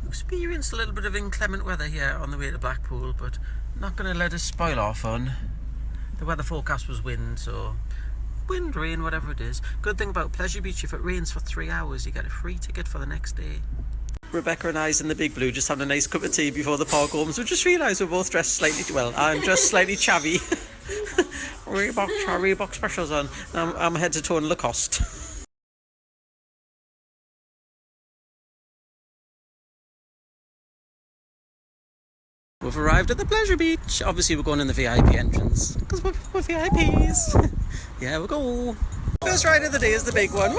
experienced a little bit of inclement weather here on the way to Blackpool, but not going to let us spoil our fun. The weather forecast was wind, so wind, rain, whatever it is. Good thing about Pleasure Beach, if it rains for 3 hours, you get a free ticket for the next day. Rebecca and I's in the Big Blue, just having a nice cup of tea before the park opens. We just realised we're both dressed slightly, well, I'm dressed slightly chavvy. Reebok specials on. I'm head to toe in Lacoste. We've arrived at the Pleasure Beach. Obviously we're going in the VIP entrance, because we're VIPs. Yeah, we'll go. First ride of the day is the big one.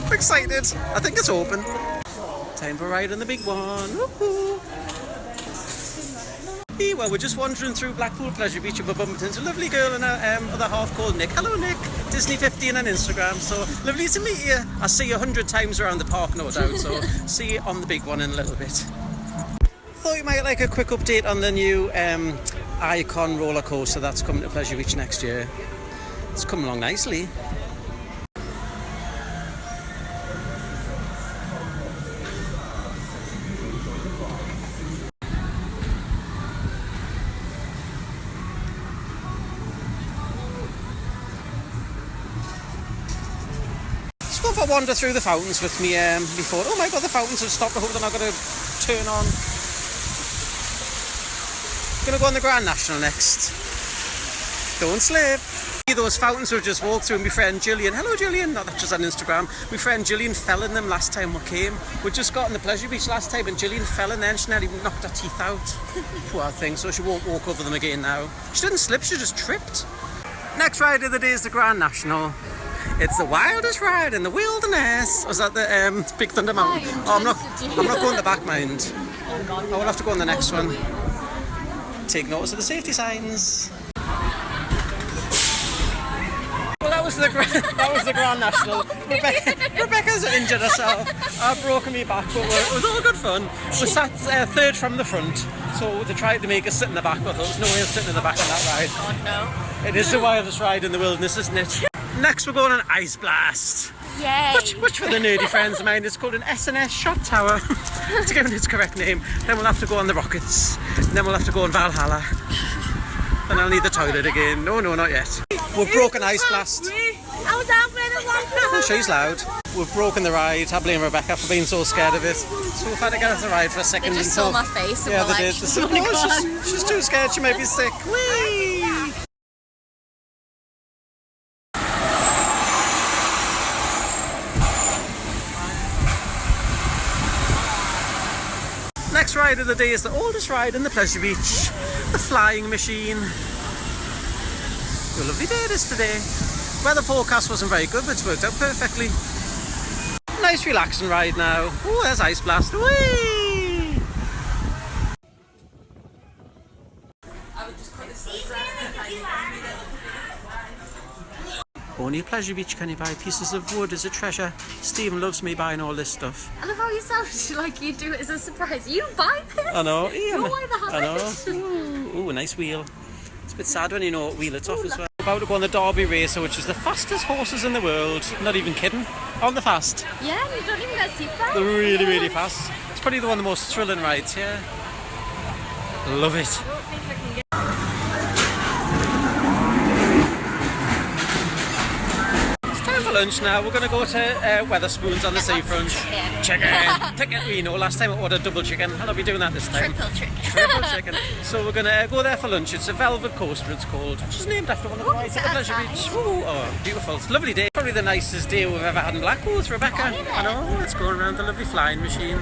I'm excited. I think it's open. Time for a ride on the big one. Hey, well, we're just wandering through Blackpool Pleasure Beach and we're bumping into a lovely girl and her other half called Nick. Hello Nick, Disney15 on Instagram. So lovely to meet you. I'll see you 100 times around the park, no doubt. So see you on the big one in a little bit. Thought you might like a quick update on the new Icon roller coaster that's coming to Pleasure Beach next year. It's coming along nicely. Let's go for a wander through the fountains with me before. Oh my god, the fountains have stopped. I hope they're not going to turn on. Gonna go on the Grand National next. Don't slip. Those fountains we've just walked through, and my friend Gillian, hello Gillian, not that just on Instagram, my friend Gillian fell in them last time we came. We just got on the Pleasure Beach last time and Gillian fell in there and she nearly knocked her teeth out. Poor thing, so she won't walk over them again now. She didn't slip, she just tripped. Next ride of the day is the Grand National. It's the wildest ride in the wilderness. Was that the Big Thunder Mountain? Oh, I'm not going the back, mind. I will have to go on the next one. Take notice of the safety signs. Well, that was the Grand National. Rebecca's injured herself. I've broken my back, but it was all good fun. We sat third from the front, so they tried to make us sit in the back, but there was no way of sitting in the back on that ride. Oh no. It is the wildest ride in the wilderness, isn't it? Next we're going on Ice Blast. Yay! Which for the nerdy friends of mine is called an S&S shot tower, to give it its correct name. Then we'll have to go on the rockets, and then we'll have to go on Valhalla. And I'll need the toilet again. No, not yet. We've broken Ice Blast. Oh, she's loud. We've broken the ride. I blame Rebecca for being so scared of it. So we've had to get off the ride for a second. They just saw my face and yeah, were they like, did. No, she's too scared. She might be sick. Whee! Next ride of the day is the oldest ride in the Pleasure Beach, the flying machine. A lovely day it is today. Weather forecast wasn't very good, but it's worked out perfectly. Nice relaxing ride now. Oh, there's Ice Blast. Whee! Only at Pleasure Beach can you buy pieces of wood as a treasure. Stephen loves me buying all this stuff. I love how you sound like you do it as a surprise. You buy this? I know. You're the I know. Ooh, a nice wheel. It's a bit sad when you know what wheel it's off as well. We're about to go on the Derby Racer, which is the fastest horses in the world. Not even kidding. Aren't they fast? Yeah, you don't even get seatbelt. They're really, really fast. It's probably one of the most thrilling rides here. Love it. I don't think I can get... For lunch now, we're going to go to Wetherspoons on the seafront. Chicken. You know, last time I ordered double chicken, and I'll be doing that this time. Triple chicken. So we're going to go there for lunch. It's a Velvet Coaster, it's called. Which is named after one of the rides at the Pleasure Beach. Ooh, oh, beautiful. It's a lovely day. Probably the nicest day we've ever had in Blackpool with Rebecca. I know, let's go around the lovely flying machine.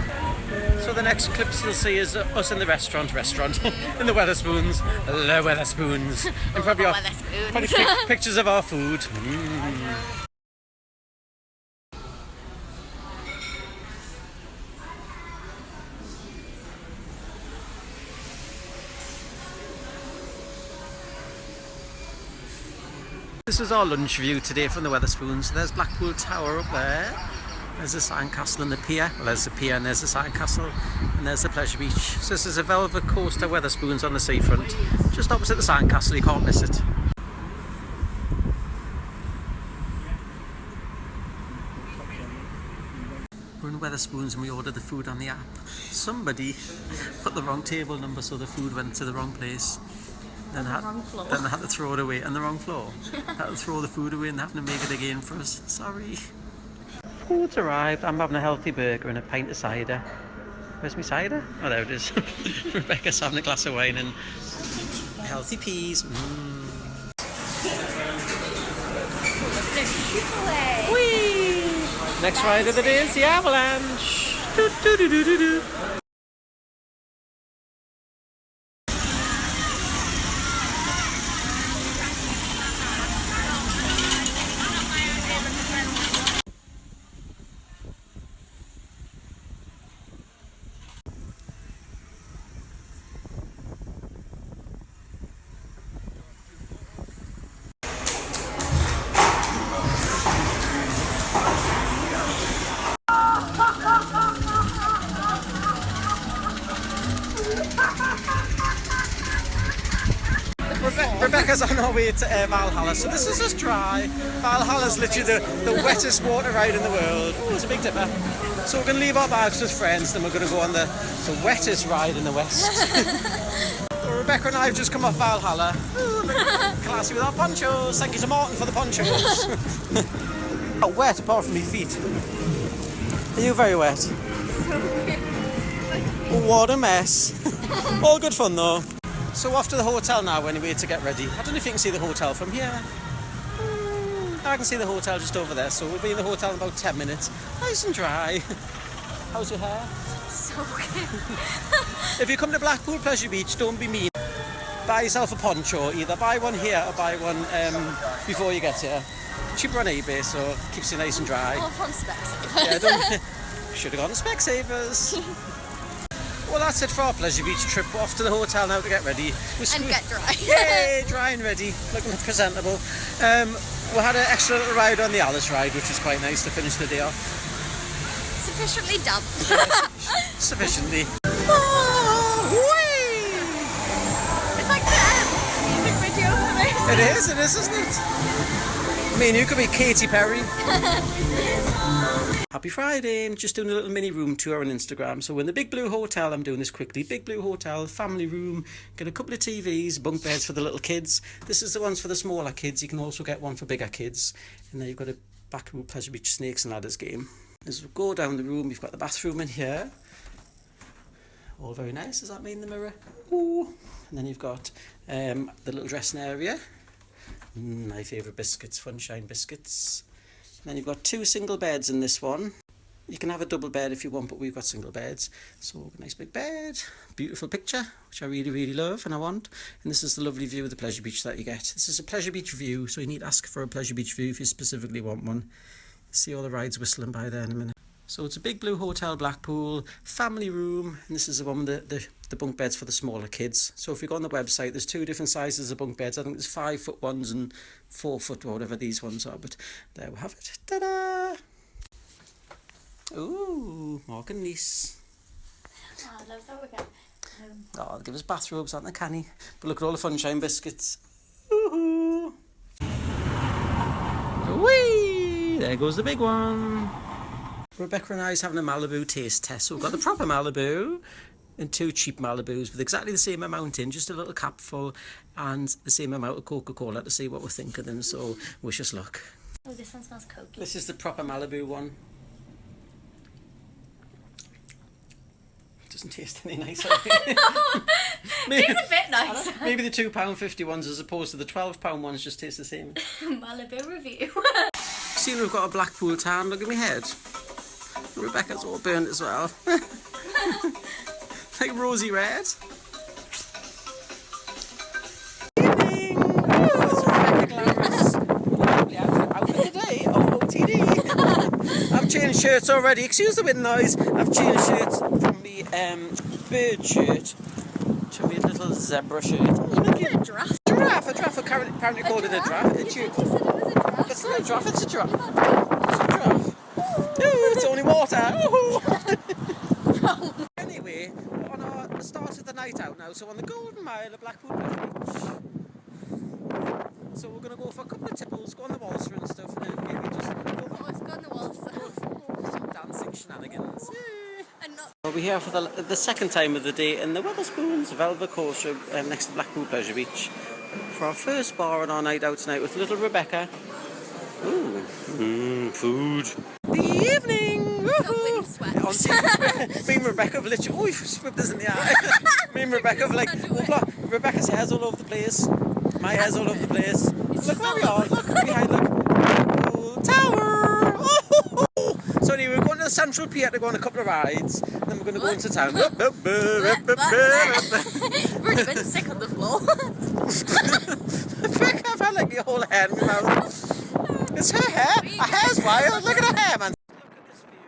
So the next clips you'll see is us in the restaurant, in the Wetherspoons, the Wetherspoons. And probably pictures of our food. This is our lunch view today from the Wetherspoons. There's Blackpool Tower up there. There's the sandcastle and the pier. Well, there's the pier and there's the sandcastle. And there's the Pleasure Beach. So this is a Velvet Coaster Wetherspoons on the seafront. Just opposite the sandcastle, you can't miss it. We're in Weatherspoons and we ordered the food on the app. Somebody put the wrong table number, so the food went to the wrong place. Then they had to throw it away on the wrong floor. Had to throw the food away and having to make it again for us. Sorry. Food's arrived. I'm having a healthy burger and a pint of cider. Where's my cider? Oh, there it is. Rebecca's having a glass of wine and healthy peas. Whee! Next ride of the day is the avalanche. Do, do, do, do, do, do. Rebecca's on our way to Valhalla, so this is just dry. Valhalla's literally the wettest water ride in the world. Oh, it's a big tipper. So we're going to leave our bags with friends, then we're going to go on the wettest ride in the west. So Rebecca and I have just come off Valhalla. Ooh, classy with our ponchos. Thank you to Martin for the ponchos. Not wet apart from my feet. Are you very wet? What a mess. All good fun though. So off to the hotel now anyway to get ready. I don't know if you can see the hotel from here. I can see the hotel just over there, so we'll be in the hotel in about 10 minutes. Nice and dry. How's your hair? So good. If you come to Blackpool Pleasure Beach, don't be mean. Buy yourself a poncho. Either buy one here or buy one before you get here. Cheaper on eBay, so it keeps you nice and dry. Or from Specsavers. Yeah, don't... Should have gone to Specsavers. Well, that's it for our Pleasure Beach trip. We're off to the hotel now to get ready. And get dry. Yay, dry and ready. Looking presentable. We had an extra little ride on the Alice ride, which was quite nice to finish the day off. Sufficiently damp. Sufficiently. It's like the music video for this. It is, isn't it? I mean, you could be Katy Perry. Happy Friday. I'm just doing a little mini room tour on Instagram. So we're in the Big Blue Hotel. I'm doing this quickly. Big Blue Hotel, family room. Get a couple of TVs, bunk beds for the little kids. This is the ones for the smaller kids. You can also get one for bigger kids. And then you've got a Blackpool Pleasure Beach snakes and ladders game. As we go down the room, you've got the bathroom in here. All very nice. Does that mean the mirror? Ooh. And then you've got the little dressing area. My favourite biscuits, Funshine biscuits. And then you've got 2 single beds in this one. You can have a double bed if you want, but we've got single beds. So a nice big bed, beautiful picture, which I really, really love and I want. And this is the lovely view of the Pleasure Beach that you get. This is a Pleasure Beach view, so you need to ask for a Pleasure Beach view if you specifically want one. See all the rides whistling by there in a minute. So it's a Big Blue Hotel Blackpool, family room, and this is the one with the bunk beds for the smaller kids. So if you go on the website, there's 2 different sizes of bunk beds. I think there's 5-foot ones and 4-foot or whatever these ones are, but there we have it. Ta-da! Ooh, Mark and niece. Oh, I love that we got. Oh, they'll give us bathrobes, aren't they, canny? But look at all the Funshine biscuits. Woohoo! Whee! There goes the big one. Rebecca and I is having a Malibu taste test. So we've got the proper Malibu and 2 cheap Malibus with exactly the same amount in, just a little cap full and the same amount of Coca-Cola to see what we think of them. So wish us luck. Oh, this one smells cokey. This is the proper Malibu one. Doesn't taste any nicer. Maybe, it's a bit nice. Maybe the £2.50 ones as opposed to the £12 ones just taste the same. Malibu review. See, we've got a Blackpool tan. Look at my head. Rebecca's all burnt as well. Like rosy red. Evening! Oh, Rebecca Glamorous. Lovely outfit today. OOTD. I've changed shirts already. Excuse the wind noise. I've changed shirts from the bird shirt to my little zebra shirt. A giraffe. A giraffe. Apparently called it a giraffe. You said it was a giraffe. It's not a giraffe, it's a giraffe. It's a giraffe. Ooh, it's only water. Anyway, we're on our start of the night out now, so on the Golden Mile of Blackpool Beach. So we're going to go for a couple of tipples, go on the waltzer and stuff, and then maybe just Go on the waltzer. go for some dancing shenanigans. We're here for the second time of the day in the Wetherspoons Velvet Coaster next to Blackpool Pleasure Beach for our first bar on our night out tonight with little Rebecca. Ooh, food. The evening! Woohoo! Me and Rebecca have literally... Oh, you've swept us in the eye. Me and Rebecca have like... Rebecca's hair's all over the place. My hair's all over the place. Look where we are. Look behind, look. Blackpool Tower! Oh! So anyway, we're going to the Central Pier to go on a couple of rides. Then we're going to go into town. We've already been sick on the floor. I've had like your whole hair in my mouth. It's her hair. Her hair's wild. Look at her hair, man. Look at this view.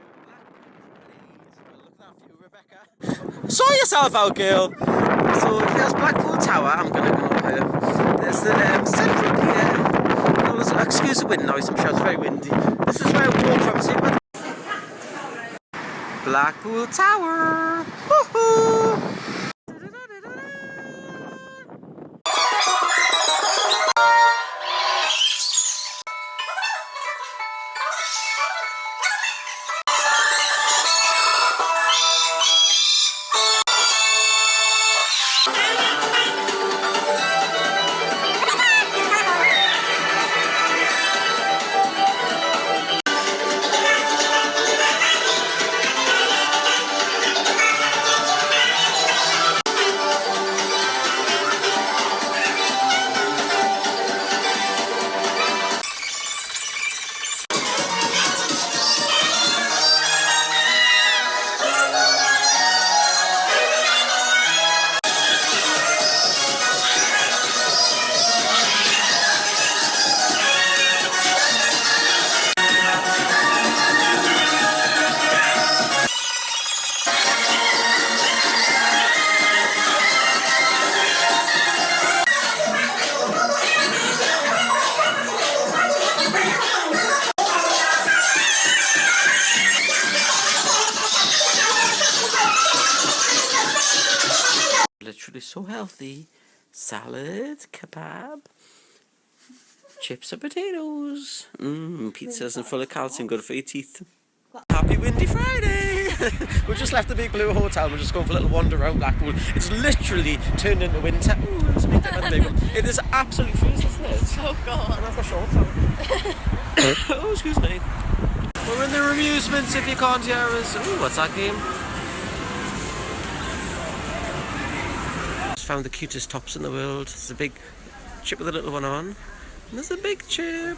Look at that view, Rebecca. Sort yourself out, girl. So here's Blackpool Tower. I'm going to go over here. There's the Central Pier. No, listen, excuse the wind noise. I'm sure it's very windy. This is where we walk from. See where Blackpool Tower. Woohoo! Literally so healthy. Salad, kebab, chips and potatoes. Pizzas and full of calcium, good for your teeth. Happy windy Friday! We've just left the Big Blue Hotel. We're just going for a little wander around Blackpool. It's literally turned into winter. Ooh, let's make it a big one. It is absolutely freezing, isn't it? Oh god. And I've got shorts on. Oh, excuse me. We're in the amusements if you can't hear us. Ooh, what's that game? Found the cutest tops in the world. There's a big chip with a little one on. And there's a big chip.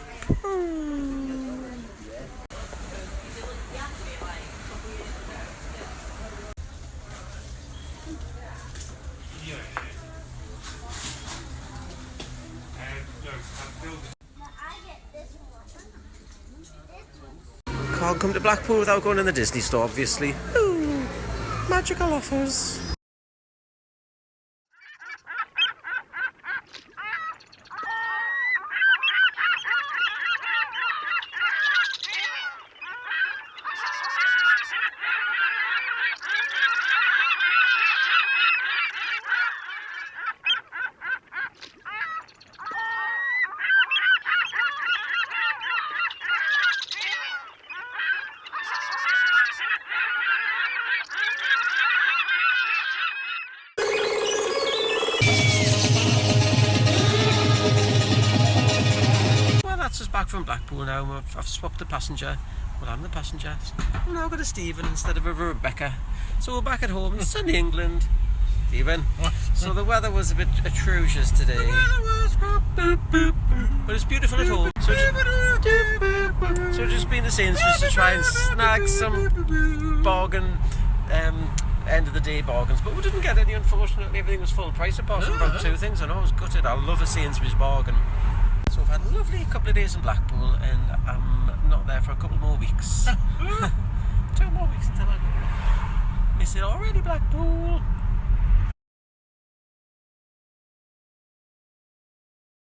Can't come to Blackpool without going in the Disney store, obviously. Ooh, magical offers. Just back from Blackpool now. I've swapped the passenger. Well, I'm the passenger. I've now got a Stephen instead of a Rebecca. So we're back at home in sunny England. Stephen. So the weather was a bit atrocious today. The weather was but it's beautiful at home. So just been to Sainsbury's to try and snag some bargain, end of the day bargains. But we didn't get any, unfortunately. Everything was full price apart from about two things. I know I was gutted. I love a Sainsbury's bargain. So I've had a lovely couple of days in Blackpool and I'm not there for a couple more weeks. 2 more weeks until I miss it already, Blackpool.